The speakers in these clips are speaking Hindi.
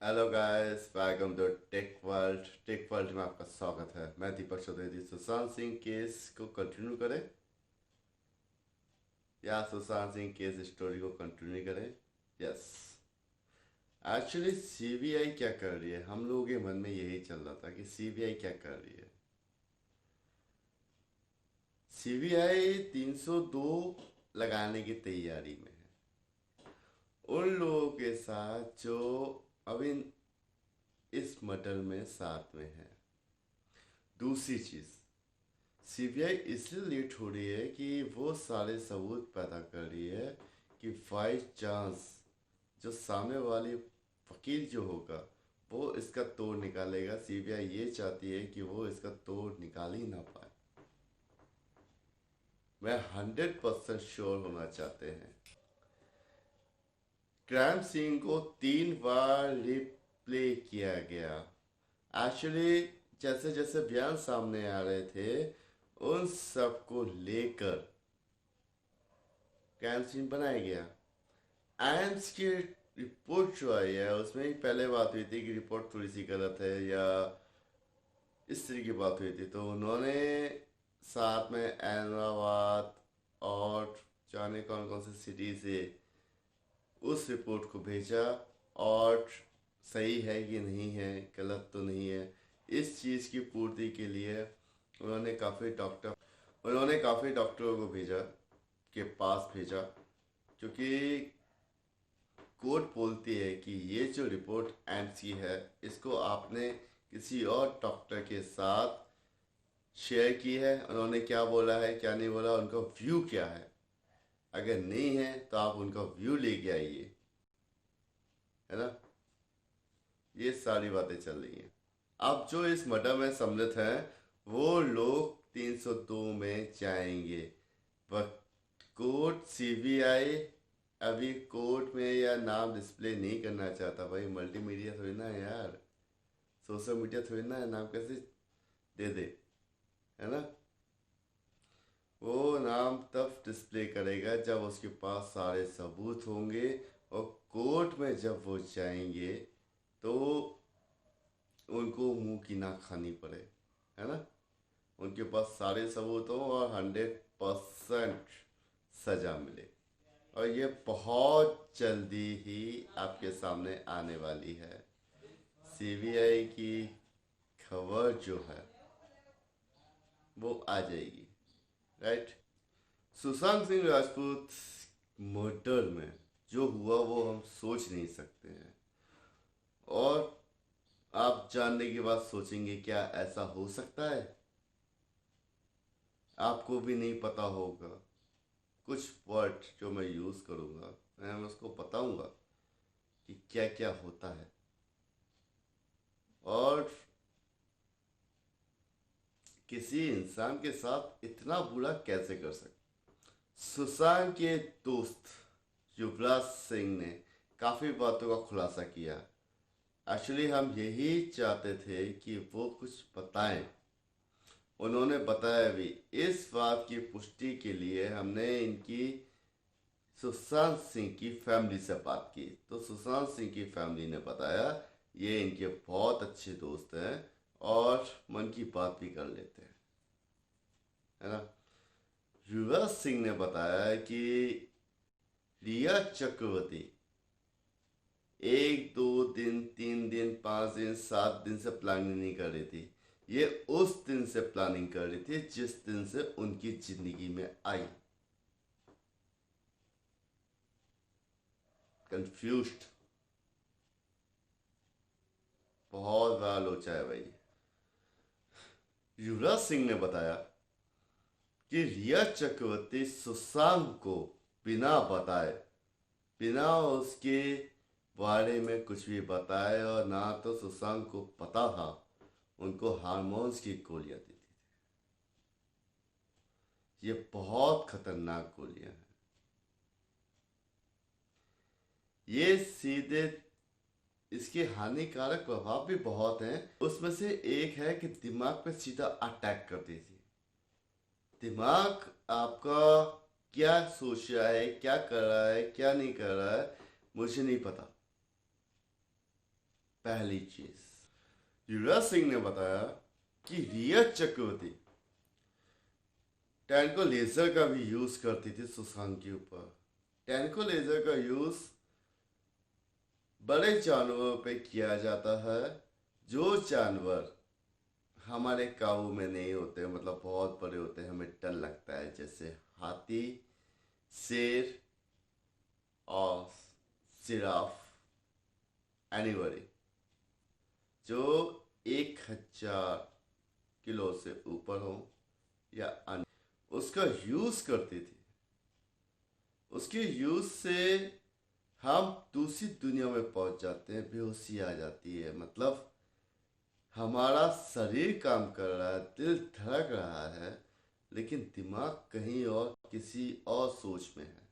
Hello guys, welcome to tech world में आपका स्वागत है। मैं दीपक चौधरी। सुशांत सिंह केस को कंटिन्यू करें या सुशांत सिंह केस स्टोरी को कंटिन्यू करें? यस। एक्चुअली सीबीआई क्या कर रही है, हम लोगों के मन में यही चल रहा था कि सीबीआई क्या कर रही है। सीबीआई 302 लगाने की तैयारी में है उन लोगों के साथ जो अभी इस मर्डर में साथ में है। दूसरी चीज, सीबीआई इसलिए लेट हो रही है कि वो सारे सबूत पैदा कर रही है कि बाई चांस जो सामने वाली वकील जो होगा वो इसका तोड़ निकालेगा। सीबीआई ये चाहती है कि वो इसका तोड़ निकाल ही ना पाए। मैं 100% श्योर होना चाहते हैं। क्राइम सीन को 3 बार रिप्ले किया गया। एक्चुअली जैसे जैसे बयान सामने आ रहे थे उन सब को लेकर क्राइम सीन बनाया गया। एम्स की रिपोर्ट जो आई है उसमें ही पहले बात हुई थी कि रिपोर्ट थोड़ी सी गलत है या इस तरह की बात हुई थी, तो उन्होंने साथ में अहमदाबाद और जाने कौन कौन सी सिटी से उस रिपोर्ट को भेजा। और सही है कि नहीं है, गलत तो नहीं है, इस चीज़ की पूर्ति के लिए उन्होंने काफ़ी डॉक्टरों को भेजा, के पास भेजा। क्योंकि कोर्ट बोलती है कि ये जो रिपोर्ट एम्स की है इसको आपने किसी और डॉक्टर के साथ शेयर की है। उन्होंने क्या बोला है क्या नहीं बोला, उनका व्यू क्या है। अगर नहीं है तो आप उनका व्यू लेके आइए, है ना। ये सारी बातें चल रही हैं। अब जो इस मर्डर में सम्मिलित हैं वो लोग 302 में जाएंगे। बट कोर्ट सीबीआई अभी कोर्ट में या नाम डिस्प्ले नहीं करना चाहता। भाई मल्टीमीडिया थोड़ी ना है यार, सोशल मीडिया थोड़ी ना है, नाम कैसे दे दे, है ना। वो नाम तब डिस्प्ले करेगा जब उसके पास सारे सबूत होंगे। और कोर्ट में जब वो जाएंगे तो उनको मुंह की ना खानी पड़े, है ना। उनके पास सारे सबूत हों और 100% सजा मिले। और ये बहुत जल्दी ही आपके सामने आने वाली है। सीबीआई की खबर जो है वो आ जाएगी, राइट। सुशांत सिंह राजपूत मर्डर में जो हुआ वो हम सोच नहीं सकते हैं। और आप जानने के बाद सोचेंगे क्या ऐसा हो सकता है। आपको भी नहीं पता होगा। कुछ वर्ड जो मैं यूज़ करूँगा मैं उसको बताऊँगा कि क्या क्या होता है और किसी इंसान के साथ इतना बुरा कैसे कर सकते। सुशांत के दोस्त युवराज सिंह ने काफ़ी बातों का खुलासा किया। एक्चुअली हम यही चाहते थे कि वो कुछ बताएं। उन्होंने बताया भी। इस बात की पुष्टि के लिए हमने इनकी सुशांत सिंह की फैमिली से बात की, तो सुशांत सिंह की फैमिली ने बताया ये इनके बहुत अच्छे दोस्त हैं और मन की बात भी कर लेते हैं, है ना। युवराज सिंह ने बताया कि रिया चक्रवर्ती 1 2 दिन 3 दिन 5 दिन 7 दिन से प्लानिंग नहीं कर रही थी। ये उस दिन से प्लानिंग कर रही थी जिस दिन से उनकी जिंदगी में आई। कंफ्यूज्ड, बहुत बड़ा लोचा है भाई। युवराज सिंह ने बताया कि रिया चक्रवर्ती सुशांत को बिना बताए, बिना उसके बारे में कुछ भी बताए, और ना तो सुशांत को पता था, उनको हार्मोन्स की गोलियां दी थी। ये बहुत खतरनाक गोलियां हैं। ये सीधे इसके हानिकारक प्रभाव भी बहुत हैं। उसमें से एक है कि दिमाग पे सीधा अटैक कर देती है। दिमाग आपका क्या सोच रहा है, क्या कर रहा है, क्या नहीं कर रहा है, मुझे नहीं पता। पहली चीज युवराज सिंह ने बताया कि रिया चक्रवर्ती टैंको लेजर का भी यूज करती थी सुशांत के ऊपर। टैंको लेजर का यूज बड़े जानवरों पे किया जाता है जो जानवर हमारे काबू में नहीं होते, मतलब बहुत बड़े होते हैं, हमें डर लगता है, जैसे हाथी, शेर और जिराफ, एनीबडी जो 1,000 किलो से ऊपर हो या अन्य, उसका यूज करती थी। उसके यूज से हम दूसरी दुनिया में पहुंच जाते हैं, बेहोशी आ जाती है, मतलब हमारा शरीर काम कर रहा है, दिल धड़क रहा है, लेकिन दिमाग कहीं और किसी और सोच में है।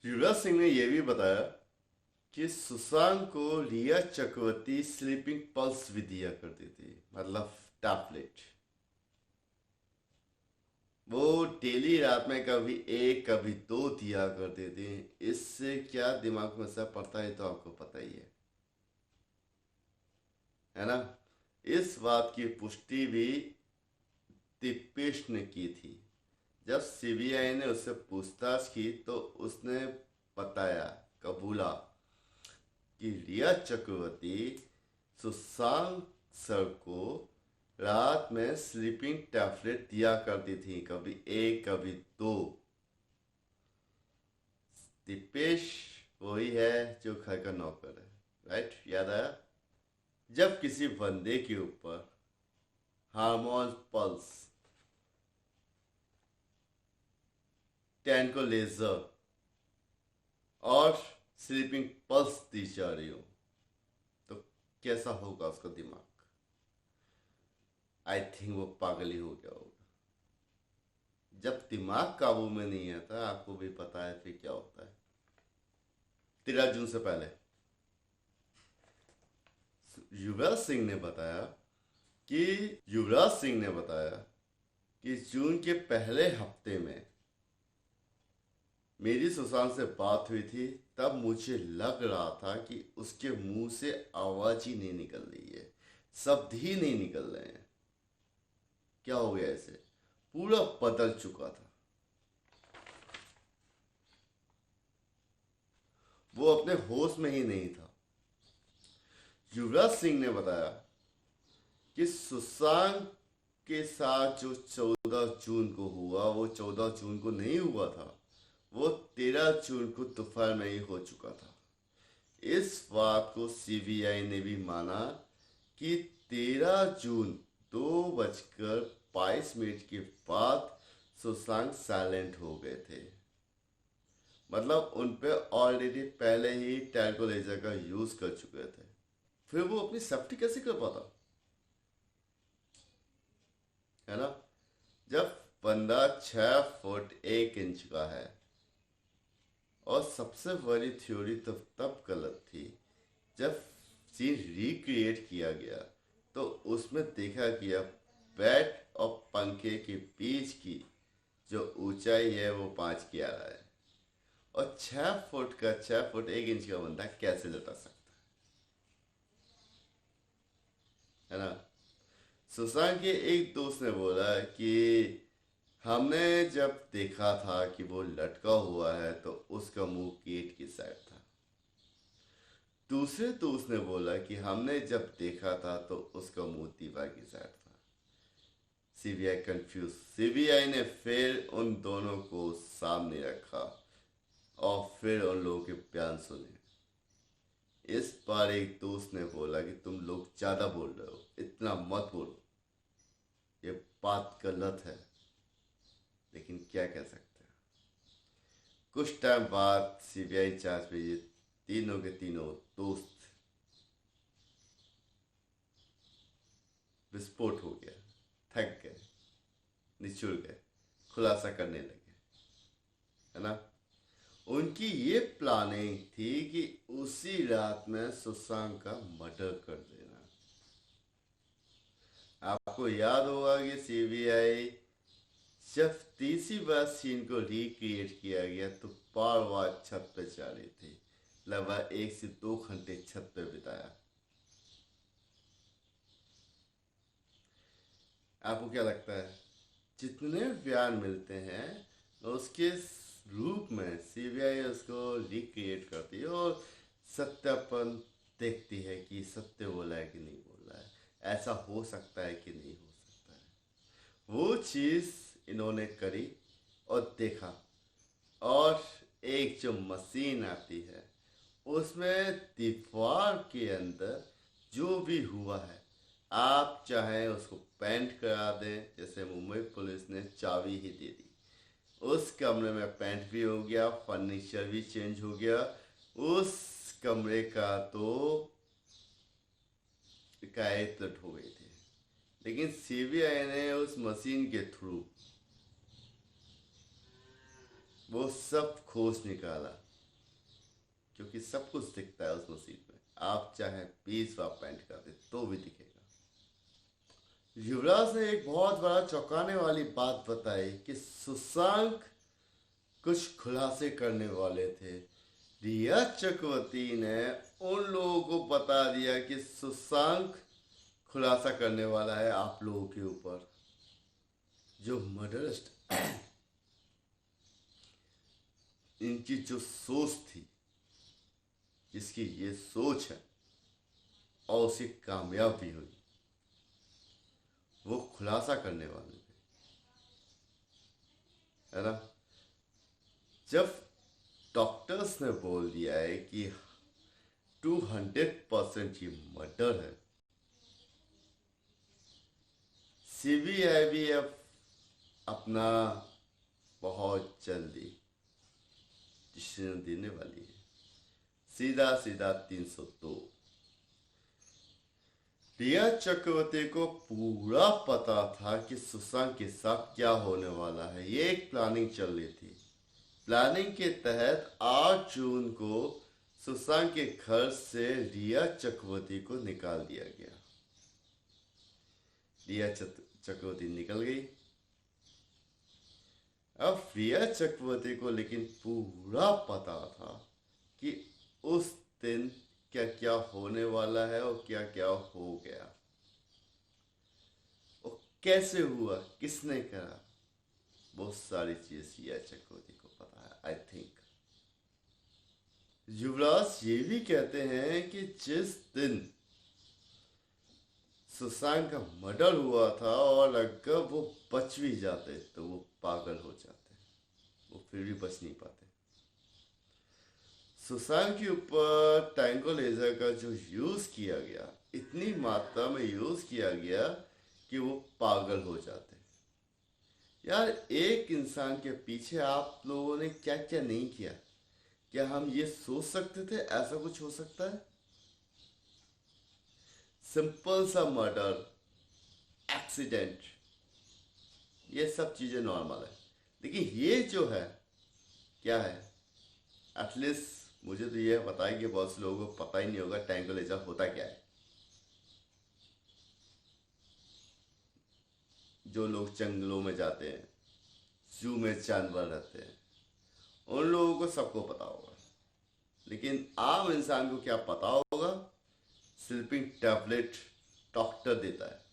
युवराज सिंह ने यह भी बताया कि सुशांत को रिया चक्रवर्ती स्लीपिंग पल्स भी दिया करती थी, मतलब टैबलेट। वो डेली रात में कभी 1 कभी 2 दिया करते थे। इससे क्या दिमाग में असर पड़ता है तो आपको पता ही है ना। इस बात की पुष्टि भी दिपेश ने की थी। जब सीबीआई ने उससे पूछताछ की तो उसने बताया, कबूला कि रिया चक्रवर्ती सुशांत सर को रात में स्लीपिंग टैबलेट दिया करती थी, कभी 1 कभी 2। दिपेश वही है जो घर का नौकर है, राइट, याद आया। जब किसी बंदे के ऊपर हार्मोन पल्स, टैंको लेजर और स्लीपिंग पल्स दी जा रही हो तो कैसा होगा उसका दिमाग। आई थिंक वो पागल ही हो गया होगा। जब दिमाग काबू में नहीं आता, आपको भी पता है फिर क्या होता है। 13 जून से पहले युवराज सिंह ने बताया कि जून के पहले हफ्ते में मेरी सुशांत से बात हुई थी। तब मुझे लग रहा था कि उसके मुंह से आवाज ही नहीं निकल रही है, शब्द ही नहीं निकल रहे हैं। क्या हो गया इसे, पूरा बदल चुका था। वो अपने होश में ही नहीं था। युवराज सिंह ने बताया कि सुशांत के साथ जो 14 जून को हुआ, वो 14 जून को नहीं हुआ था, वो 13 जून को दोपहर में ही हो चुका था। इस बात को सीबीआई ने भी माना कि 13 जून 2:22 के बाद सुशांत साइलेंट हो गए थे, मतलब उन पे ऑलरेडी पहले ही ट्रैंक्विलाइजर का यूज कर चुके थे। फिर वो अपनी सेफ्टी कैसे कर पाता, है ना। जब बंदा 6 फुट 1 इंच का है, और सबसे बड़ी थ्योरी तो तब गलत थी जब सीन रिक्रिएट किया गया तो उसमें देखा गया बैट और पंखे के बीच की जो ऊंचाई है वो 5 11 है, और 6 फुट 1 इंच का बंदा कैसे लटा सकता है ना। सुशांत के एक दोस्त ने बोला कि हमने जब देखा था कि वो लटका हुआ है तो उसका मुंह गेट की साइड था। दूसरे दोस्त ने बोला कि हमने जब देखा था तो उसका मुंह दीवार की साइड था। CBI confuse. सीबीआई ने फिर उन दोनों को सामने रखा और फिर उन लोगों के बयान सुने। इस बार एक दोस्त ने बोला कि तुम लोग ज्यादा बोल रहे हो, इतना मत बोलो, ये बात गलत है। लेकिन क्या कह सकते हैं। कुछ टाइम बाद सीबीआई जांच में ये तीनों के तीनों दोस्त विस्फोट हो गया, थक गए, निचुड़ गए, खुलासा करने लगे, है ना। उनकी ये प्लानिंग थी कि उसी रात में सुशांत का मर्डर कर देना। आपको याद होगा कि सीबीआई जब तीसरी बार सीन को रिक्रिएट किया गया तो बार बार छत पे जा रही थी, लगभग 1 से 2 घंटे छत पे बिताया। आपको क्या लगता है जितने बयान मिलते हैं उसके रूप में सीबीआई उसको रिक्रिएट करती है और सत्यापन देखती है कि सत्य बोला है कि नहीं बोला है, ऐसा हो सकता है कि नहीं हो सकता है। वो चीज़ इन्होंने करी और देखा। और एक जो मशीन आती है उसमें दीवार के अंदर जो भी हुआ है आप चाहें उसको पेंट करा दें, जैसे मुंबई पुलिस ने चाबी ही दे दी, उस कमरे में पेंट भी हो गया, फर्नीचर भी चेंज हो गया, उस कमरे का तो इकायत हो गई थी। लेकिन सीबीआई ने उस मशीन के थ्रू वो सब खोज निकाला, क्योंकि सब कुछ दिखता है उस मशीन में, आप चाहे 20 बार पेंट कर दे तो भी दिखेगा। युवराज ने एक बहुत बड़ा चौंकाने वाली बात बताई कि सुशांक कुछ खुलासे करने वाले थे। रिया चक्रवर्ती ने उन लोगों को बता दिया कि सुशांक खुलासा करने वाला है आप लोगों के ऊपर। जो मर्डरिस्ट इनकी जो सोच थी, जिसकी ये सोच है और उसे कामयाब भी हुई, वो खुलासा करने वाले थे, है ना। जब डॉक्टर्स ने बोल दिया है कि 200% ये मर्डर है, सीबीआई भी अब अपना बहुत जल्दी डिसीजन देने वाली है। सीधा सीधा 302। रिया चक्रवर्ती को पूरा पता था कि सुशांत के साथ क्या होने वाला है। ये एक प्लानिंग चल रही थी। प्लानिंग के तहत 8 जून को सुशांत के घर से रिया चक्रवर्ती को निकाल दिया गया। रिया चक्रवर्ती निकल गई। अब रिया चक्रवर्ती को लेकिन पूरा पता था कि उस दिन क्या क्या होने वाला है और क्या क्या हो गया और कैसे हुआ, किसने करा, बहुत सारी चीज रिया चक्रवर्ती को पता है। आई थिंक युवराज ये भी कहते हैं कि जिस दिन सुशांत का मर्डर हुआ था और अगर वो बच भी जाते तो वो पागल हो जाते, वो फिर भी बच नहीं पाते। सुशांत के ऊपर ट्रैंक्विलाइजर का जो यूज किया गया, इतनी मात्रा में यूज किया गया कि वो पागल हो जाते। यार एक इंसान के पीछे आप लोगों ने क्या क्या नहीं किया, क्या हम ये सोच सकते थे ऐसा कुछ हो सकता है? सिंपल सा मर्डर, एक्सीडेंट, ये सब चीजें नॉर्मल है, लेकिन ये जो है क्या है, एटलीस्ट मुझे तो ये पता है कि बहुत से लोगों को पता ही नहीं होगा ट्रैंक्विलाइजर होता क्या है। जो लोग जंगलों में जाते हैं, जू में जानवर रहते हैं, उन लोगों को सबको पता होगा, लेकिन आम इंसान को क्या पता होगा? स्लीपिंग टैबलेट डॉक्टर देता है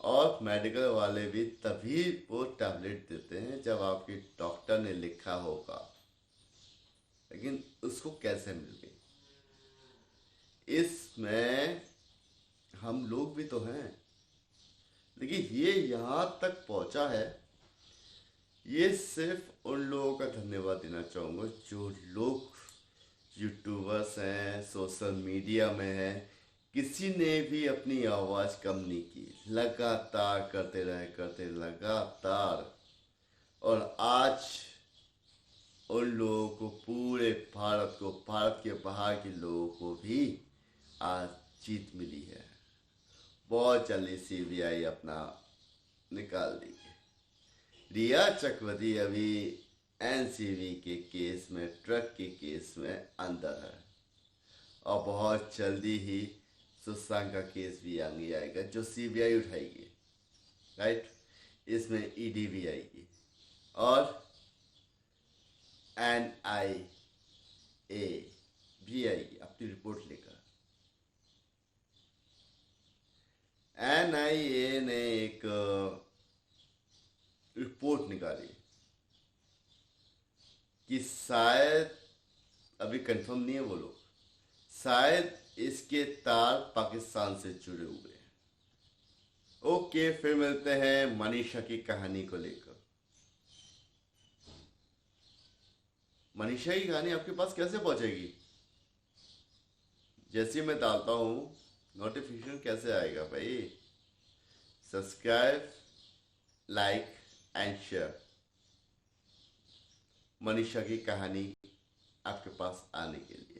और मेडिकल वाले भी तभी वो टैबलेट देते हैं जब आपके डॉक्टर ने लिखा होगा। लेकिन उसको कैसे मिल गई? इसमें हम लोग भी तो हैं, लेकिन ये यहाँ तक पहुँचा है, ये सिर्फ उन लोगों का धन्यवाद देना चाहूँगा जो लोग यूट्यूबर्स हैं, सोशल मीडिया में हैं, किसी ने भी अपनी आवाज़ कम नहीं की, लगातार करते लगातार। और आज उन लोगों को, पूरे भारत को, भारत के बाहर के लोगों को भी आज जीत मिली है। बहुत जल्दी सीबीआई अपना निकाल देगी। रिया चक्रवर्ती अभी एनसीबी के केस में, ट्रक के केस में अंदर है और बहुत जल्दी ही सुशांत का केस भी आगे आएगा जो सीबीआई उठाएगी, राइट। इसमें ईडी भी आएगी और एनआईए भी आएगी अपनी रिपोर्ट लेकर। एनआईए शायद, अभी कंफर्म नहीं है वो लोग, शायद इसके तार पाकिस्तान से जुड़े हुए हैं। ओके, फिर मिलते हैं मनीषा की कहानी को लेकर। मनीषा की कहानी आपके पास कैसे पहुंचेगी? जैसे ही मैं डालता हूँ नोटिफिकेशन कैसे आएगा भाई? Subscribe, like and share. Manisha की कहानी आपके पास आने के लिए।